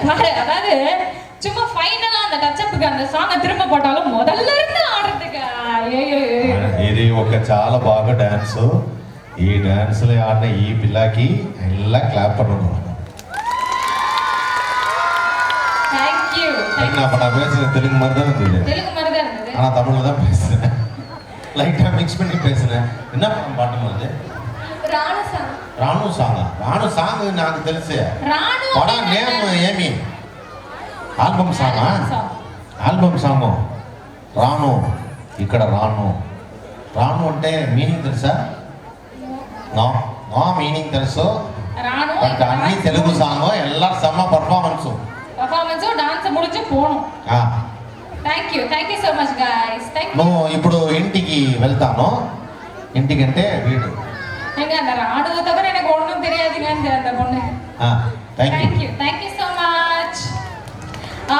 பாரு, அதாவது சும்மா ஃபைனலா அந்த டச்சப்புக்கு அந்த சாங்கை திரும்ப போட்டாலும் முதல்ல இருந்து ఆడறதுக்கு ఇది ఒక చాలా బాగా డాన్స్. ఈ డాన్స్ లో ఆడిన ఈ పిల్లకి ఎలా క్లాప్ பண்ணணும். Thank you. நான் பேசுறேன் தெலுங்கு மாதிரி தான் இருந்தது. தெலுங்கு மாதிரி தான் இருந்தது. ஆனா தமிழ்ல தான் பேசுறேன். லைட்டா மிக்ஸ் பண்ணி பேசுறேன். என்ன பாட்டு அது? రాణు సాంగ్. రాణు సాంగ్ నాకు తెలుసు. రాణు పడా నేమ్ ఏమి? ఆల్బమ్ సాంగా? Album song. రాణు ఇక్కడ రాణు అంటే మీనింగ్ తెలుసా? నో మీనింగ్ తెలుసు. రాణు బట్ అన్ని తెలుగు సాంగ్ ಎಲ್ಲ ಸಮ ಪರ್ಫಾರ್ಮೆನ್ಸ್ డాన్స్ முடிஞ்சு పోணும். Thank you so much guys. నువ్వు ఇప్పుడు ఇంటికి వెళ్తాను. ఇంటికి అంటే వీడు நீங்க அந்த ராணுவ தவிர எனக்கு ஒண்ணும் தெரியாதுங்க அந்த பொண்ணு. Thank you. Thank you